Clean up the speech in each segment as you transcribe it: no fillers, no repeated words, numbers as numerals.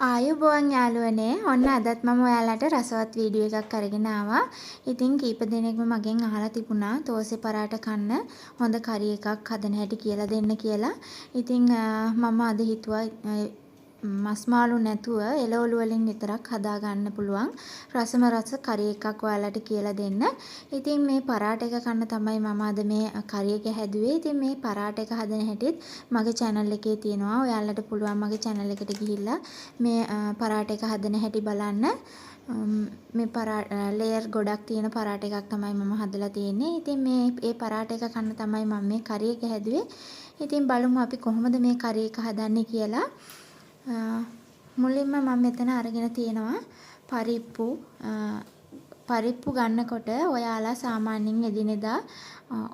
ආයුබෝවන් යාළුවනේ. ඔන්න අදත් මම ඔයාලට රසවත් වීඩියෝ එකක් අරගෙන ආවා. ඉතින් කීප දෙනෙක්ම මගෙන් අහලා තිබුණා තෝසේ පරාට කන්න හොඳ කරි එකක් හදන හැටි කියලා දෙන්න කියලා. ඉතින් මම අද හිතුවා මස් මාළු නැතුව එළවලු වලින් විතරක් හදා ගන්න පුළුවන් රසම රස කරි එකක් ඔයාලට කියලා දෙන්න. ඉතින් මේ පරාට එක කන්න තමයි මම අද මේ කරි එක හැදුවේ. ඉතින් මේ පරාට එක හදන හැටිත් මගේ channel එකේ තියෙනවා. ඔයාලට පුළුවන් මගේ channel එකට ගිහිල්ලා මේ පරාට එක හදන හැටි බලන්න. මේ ලේයර් ගොඩක් තියෙන පරාට එකක් තමයි මම හදලා තියෙන්නේ. ඉතින් මේ පරාට එක කන්න තමයි මම මේ කරි එක හැදුවේ. ඉතින් බලමු අපි කොහොමද මේ කරි එක හදන්නේ කියලා. මුලින්ම මම මෙතන අරගෙන තියෙනවා පරිප්පු ගන්නකොට ඔයාලා සාමාන්‍යයෙන් එදිනෙදා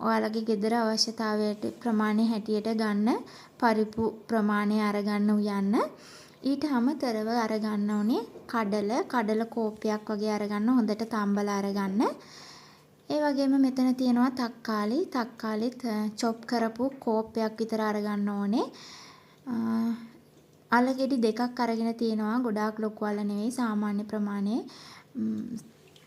ඔයාලගේ ගෙදර අවශ්‍යතාවයට ප්‍රමාණය හැටියට ගන්න පරිප්පු ප්‍රමාණය අරගන්න උයන්න. ඊට අමතරව අරගන්න ඕනේ කඩල කෝප්පයක් වගේ අරගන්න හොඳට තම්බලා අරගන්න. ඒ වගේම මෙතන තියෙනවා තක්කාලිත් චොප් කරපු කෝප්පයක් විතර අරගන්න ඕනේ. අලගෙඩි දෙකක් අරගෙන තියෙනවා. ගොඩාක් ලොකු අල නෙවෙයි සාමාන්‍ය ප්‍රමාණයේ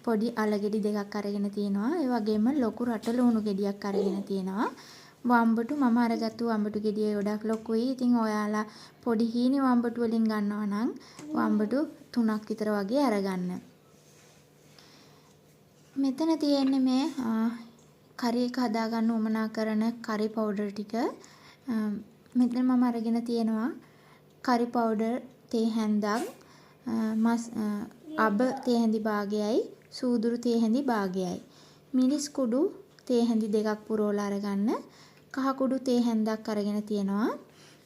පොඩි අලගෙඩි දෙකක් අරගෙන තියෙනවා. ඒ වගේම ලොකු රටලුණු ගෙඩියක් අරගෙන තියෙනවා. වම්බටු මම අරගත්තු වම්බටු ගෙඩිය ගොඩක් ලොකුයි. ඉතින් ඔයාලා පොඩි හීනි වම්බටු වලින් ගන්නවා නම් වම්බටු 3ක් විතර වගේ අරගන්න. මෙතන තියෙන්නේ මේ කරි එක හදා ගන්න උවමනා කරන කරි පවුඩර් ටික. මෙතන මම අරගෙන තියෙනවා කරි පවුඩර් තේ හැන්දක්, අබ තේ හැඳි භාගයයි, සූදුරු තේ හැඳි භාගයයි. මිරිස් කුඩු තේ හැඳි දෙකක් පුරවලා අරගන්න. කහ කුඩු තේ හැන්දක් අරගෙන තියෙනවා.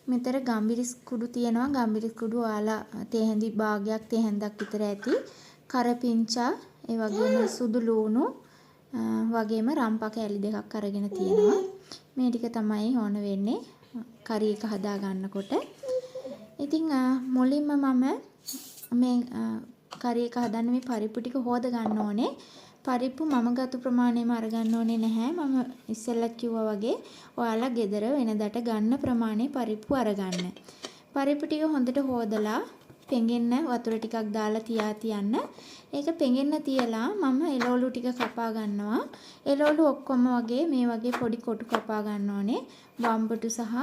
මෙතන ගම්බිරිස් කුඩු තියෙනවා. ගම්බිරිස් කුඩු ඔයාලා තේ හැඳි භාගයක් තේ හැන්දක් විතර ඇති. කරපිංචා, ඒ වගේම සුදු ලූණු වගේම රම්පා කෑලි දෙකක් අරගෙන තියෙනවා. මේ ටික තමයි ඕන වෙන්නේ කරි එක හදා ගන්නකොට. ඉතින් මුලින්ම මම මේ කරි එක හදන්න මේ පරිප්පු ටික හොද ගන්න ඕනේ. පරිප්පු මම ගත්ත ප්‍රමාණයම අරගන්න ඕනේ නැහැ. මම ඉස්සෙල්ලා කිව්වා වගේ ඔයාලා ගෙදර වෙනදට ගන්න ප්‍රමාණය පරිප්පු අරගන්න. පරිප්පු ටික හොඳට හොදලා පෙඟෙන්න වතුර ටිකක් දාලා තියන්න. ඒක පෙඟෙන්න තියලා මම එළවලු ටික කපා ගන්නවා. එළවලු ඔක්කොම වගේ මේ වගේ පොඩි කොටු කපා ගන්න ඕනේ. වම්බටු සහ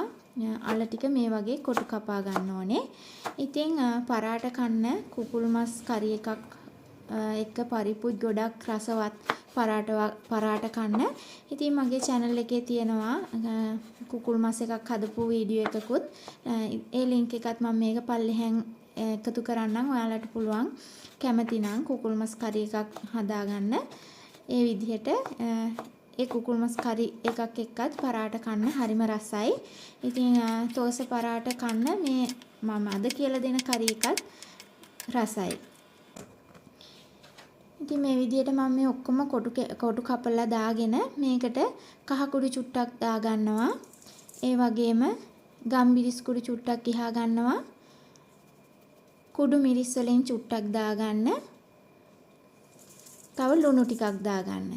අල ටික මේ වගේ කොටු කපා ගන්න ඕනේ. ඉතින් පරාට කන්න කුකුළු මස් කරි එකක් එක පරිප්පු ගොඩක් රසවත් පරාට කන්න. ඉතින් මගේ channel එකේ තියෙනවා කුකුළු මස් එකක් හදපු වීඩියෝ එකකුත්. ඒ link එකත් මම මේක පල්ලෙහෙන් එකතු කරන්නම්. ඔයාලට පුළුවන් කැමති නම් කුකුළු මස් කරි එකක් හදාගන්න. ඒ විදිහට ඒ කුකුළු මස් කරි එකක් එක්කත් පරාට කන්න හරිම රසයි. ඉතින් තෝස පරාට කන්න මේ මම අද කියලා දෙන කරි එකත් රසයි. ඉතින් මේ විදිහට මම මේ ඔක්කොම කොටු කපලා දාගෙන මේකට කහ කුඩු චුට්ටක් දා ගන්නවා. ඒ වගේම ගම්බිරිස් කුඩු චුට්ටක් ගිහා ගන්නවා. කුඩු මිරිස් වලින් චුට්ටක් දාගන්න. තව ලුණු ටිකක් දාගන්න.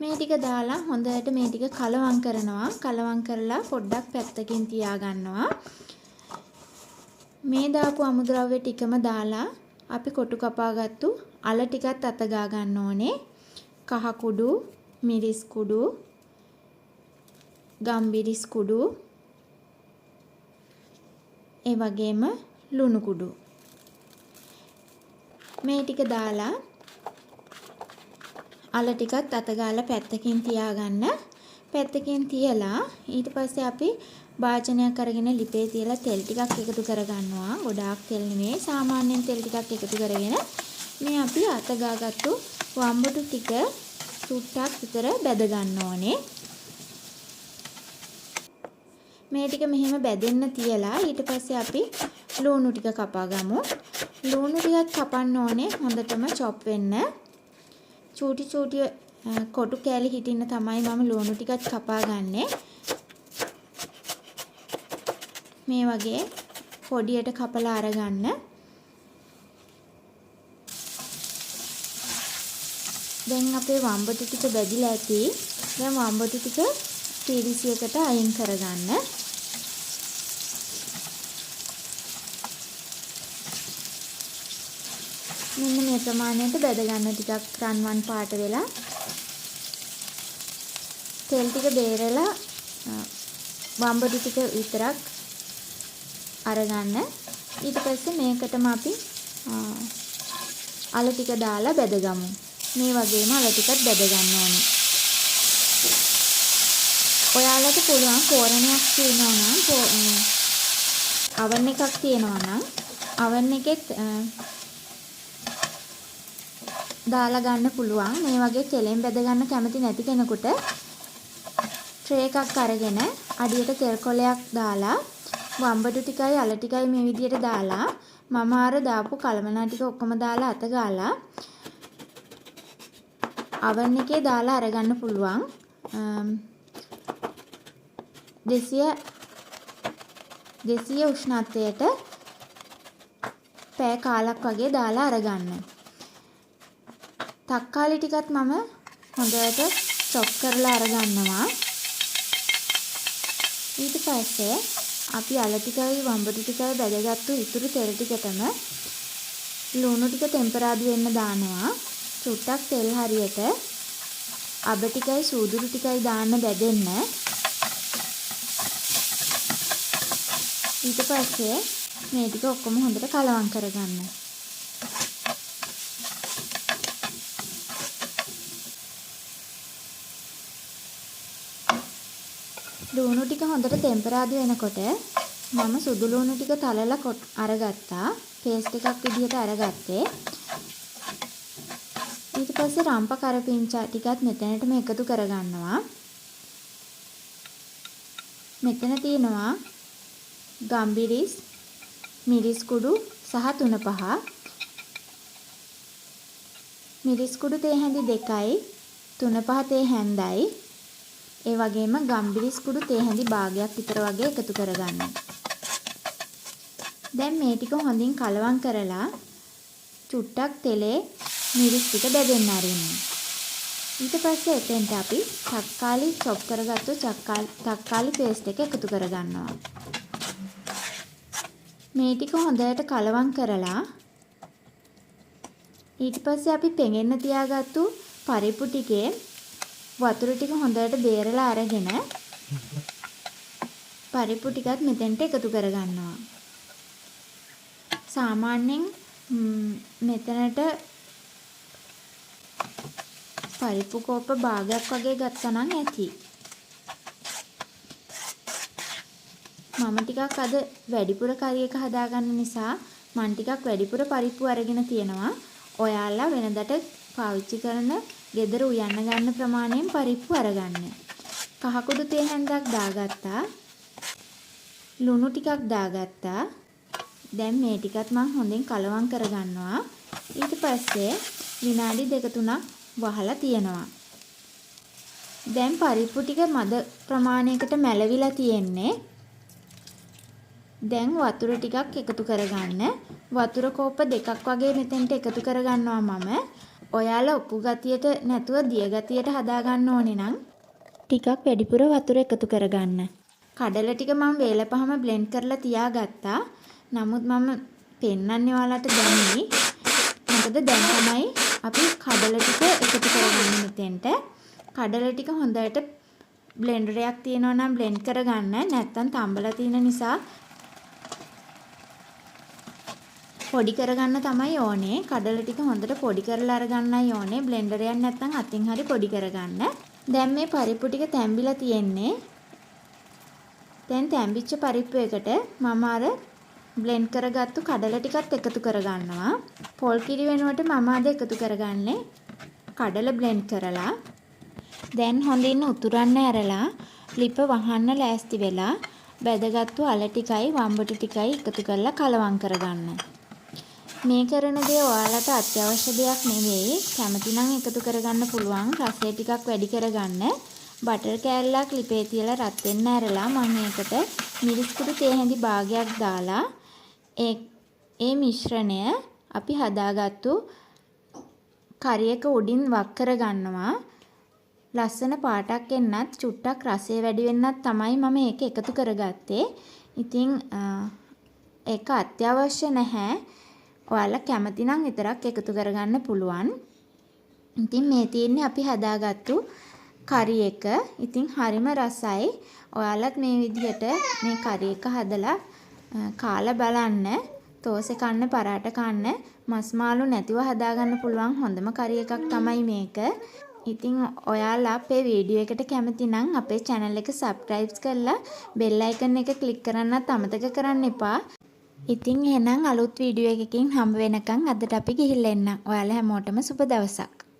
මේ ටික දාලා හොඳට මේ ටික කලවම් කරනවා. කලවම් කරලා පොඩ්ඩක් පැත්තකින් තියා ගන්නවා. මේ දාපු අමුද්‍රව්‍ය ටිකම දාලා අපි කොටු කපාගත්තු අල ටිකත් අත ගා ගන්න ඕනේ. කහ කුඩු, මිරිස් කුඩු, ගම්බිරිස් කුඩු, ඒ වගේම ලුණු කුඩු. මේ ටික දාලා අල ටිකත් අත ගාලා පැත්තකින් තියාගන්න. පැත්තකින් තියලා ඊට පස්සේ අපි භාජනයක් අරගෙන ලිපේ තියලා තෙල් ටිකක් එකතු කරගන්නවා. ගොඩාක් තෙල් නෙමෙයි සාමාන්‍යයෙන් තෙල් ටිකක් එකතු කරගෙන මේ අපි අත ගාගත්තු වම්බටු ටික සුට්ටක් විතර බැද ගන්න ඕනේ. මේ ටික මෙහෙම බැදෙන්න තියලා ඊට පස්සේ අපි ලුණු ටික කපා ගමු. ලුණු ටිකක් කපන්න ඕනේ හොඳටම චොප් වෙන්න. චූටි කොටු කෑලි හිටින්න තමයි මම ලුණු ටිකක් කපා ගන්නෙ. මේ වගේ පොඩියට කපලා අරගන්න. දැන් අපේ වම්බටු ටික බැදිලා ඇති. දැන් වම්බටු ටික පිරිසියකට අයින් කරගන්න. මෙන්න මේ ප්‍රමාණයට බෙද ගන්න ටිකක් රන්වන් පාට වෙලා තෙල් ටික බේරලා වම්බඩු ටික විතරක් අරගන්න. ඊට පස්සේ මේකටම අපි අල ටික දාලා බෙදගමු. මේ වගේම අල ටිකත් බෙද ගන්න ඕනේ. ඔයාලට පුළුවන් කෝරණයක් තියෙනවා නම් oven එකක් තියෙනවා නම් oven එකෙත් දාලා ගන්න පුළුවන්. මේ වගේ තෙලෙන් බෙද ගන්න කැමති නැති කෙනෙකුට ට්‍රේ එකක් අරගෙන අඩියට තෙල් කොලයක් දාලා වම්බඩු ටිකයි අල ටිකයි මේ විදියට දාලා මම අර දාපු කලමනා ටික ඔක්කොම දාලා අත ගාලා oven එකේ දාලා අරගන්න පුළුවන්. 200 උෂ්ණත්වයට පැය කාලක් වගේ දාලා අරගන්න. තක්කාලි ටිකත් මම හොඳට චොප් කරලා අරගන්නවා. ඊට පස්සේ අපි අල ටිකයි වම්බඩු ටිකයි බැදගත්තු ඉතුරු තෙල් ටිකටම ලුණු ටික ටෙම්පරාදු වෙන්න දානවා. චුට්ටක් තෙල් හරියට අබ ටිකයි සූදුරු ටිකයි දාන්න බැදෙන්න. ඊට පස්සේ මේ ටික ඔක්කොම හොඳට කලවම් කරගන්න. ලුණු ටික හොඳට ටෙම්පරාදු වෙනකොට මම සුදු ලුණු ටික තලලා අරගත්තා. පේස්ට් එකක් විදිහට අරගත්තේ. ඊට පස්සේ රම්ප කරපිංචා ටිකත් මෙතනටම එකතු කරගන්නවා. මෙතන තියෙනවා ගම්බිරිස්, මිරිස් කුඩු සහ තුන පහ. මිරිස් කුඩු තේ හැඳි 2යි, තුන පහ තේ හැඳයි. ඒ වගේම ගම්බිරිස් කුඩු තේ හැඳි භාගයක් විතර වගේ එකතු කරගන්න. දැන් මේ ටික හොඳින් කලවම් කරලා චුට්ටක් තෙලේ මිරිස් ටික බෙදෙන්න අරින්න. ඊට පස්සේ එතෙන්ට අපි තක්කාලි චොප් කරගත්තු තක්කාලි පේස්ට් එක එකතු කරගන්නවා. මේ ටික හොඳට කලවම් කරලා ඊට පස්සේ අපි පෙඟෙන්න තියාගත්තු පරිප්පු ටිකේ වතුර ටික හොඳට බේරලා අරගෙන පරිප්පු ටිකත් මෙතෙන්ට එකතු කරගන්නවා. සාමාන්‍යයෙන් මෙතනට පරිප්පු කෝප්ප භාගයක් වගේ ගත්තා නම් ඇති. මම ටිකක් අද වැඩිපුර කරි එක හදාගන්න නිසා මම ටිකක් වැඩිපුර පරිප්පු අරගෙන තියෙනවා. ඔයාලා වෙනදට පාවිච්චි කරන ගෙදර උයන්න ගන්න ප්‍රමාණයෙන් පරිප්පු අරගන්න. කහ කුඩු තේ හැන්දක් දාගත්තා. ලුණු ටිකක් දාගත්තා. දැන් මේ ටිකත් මම හොඳින් කලවම් කරගන්නවා. ඊට පස්සේ විනාඩි 2-3ක් වහලා තියනවා. දැන් පරිප්පු ටික මද ප්‍රමාණයකට මැලවිලා තියෙන්නේ. දැන් වතුර ටිකක් එකතු කරගන්න. වතුර කෝප්ප 2ක් වගේ මෙතෙන්ට එකතු කරගන්නවා මම. ඔයාලා උපු ගතියට නැතුව දිය ගතියට හදාගන්න ඕනේ නම් ටිකක් වැඩිපුර වතුර එකතු කරගන්න. කඩල ටික මම වේලපහම බ්ලෙන්ඩ් කරලා තියාගත්තා. නමුත් මම පෙන්නන්නේ ඔයාලට දැනෙන්නේ. මොකද දැන් තමයි අපි කඩල ටික එකතු කරගන්නේ මෙතෙන්ට. කඩල ටික හොඳට බ්ලෙන්ඩරයක් තියෙනවා නම් බ්ලෙන්ඩ් කරගන්න. නැත්තම් තම්බලා තියෙන නිසා පොඩි කරගන්න තමයි ඕනේ. කඩල ටික හොඳට පොඩි කරලා අරගන්නයි ඕනේ. බ්ලෙන්ඩර් එකක් නැත්නම් අතින් හරි පොඩි කරගන්න. දැන් මේ පරිප්පු ටික තැඹිලා තියෙන්නේ. දැන් තැඹිච්ච පරිප්පු එකට මම අර බ්ලෙන්ඩ් කරගත්තු කඩල ටිකත් එකතු කරගන්නවා. පොල් කිරි වෙනුවට මම අද එකතු කරගන්නේ කඩල බ්ලෙන්ඩ් කරලා. දැන් හොඳින් උතුරන්න ඇරලා ලිප වහන්න ලෑස්ති වෙලා බැදගත්තු අල ටිකයි වම්බටු ටිකයි එකතු කරලා කලවම් කරගන්න. මේ කරන දේ ඔයාලට අත්‍යවශ්‍ය දෙයක් නෙවෙයි. කැමති නම් එකතු කරගන්න පුළුවන්. රසය ටිකක් වැඩි කරගන්න. බටර් කෑල්ලක් ලිපේ තියලා රත් වෙන්න ඇරලා මම ඒකට මිරිස් කුඩු තේ හැඳි භාගයක් දාලා ඒ මිශ්‍රණය අපි හදාගත්තු කරි එක උඩින් වක් කරගන්නවා. ලස්සන පාටක් එන්නත් චුට්ටක් රසය වැඩි වෙන්නත් තමයි මම ඒක එකතු කරගත්තේ. ඉතින් ඒක අත්‍යවශ්‍ය නැහැ. ඔයාලා කැමති නම් විතරක් එකතු කරගන්න පුළුවන්. ඉතින් මේ තියෙන්නේ අපි හදාගත්තු කරි එක. ඉතින් හරිම රසයි. ඔයාලත් මේ විදිහට මේ කරි එක හදලා කාලා බලන්න. තෝසේ කන්න, පරාට කන්න, මස් මාළු නැතිව හදාගන්න පුළුවන් හොඳම කරි එකක් තමයි මේක. ඉතින් ඔයාලා අපේ වීඩියෝ එකට කැමති නම් අපේ channel එක subscribe කරලා bell icon එක click කරන්නත් අමතක කරන්න එපා. ඉතින් එහෙනම් අලුත් වීඩියෝ එකකින් හම්බ වෙනකන් අදට අපි ගිහිල්ලා එන්නම්. ඔයාලා හැමෝටම සුබ දවසක්.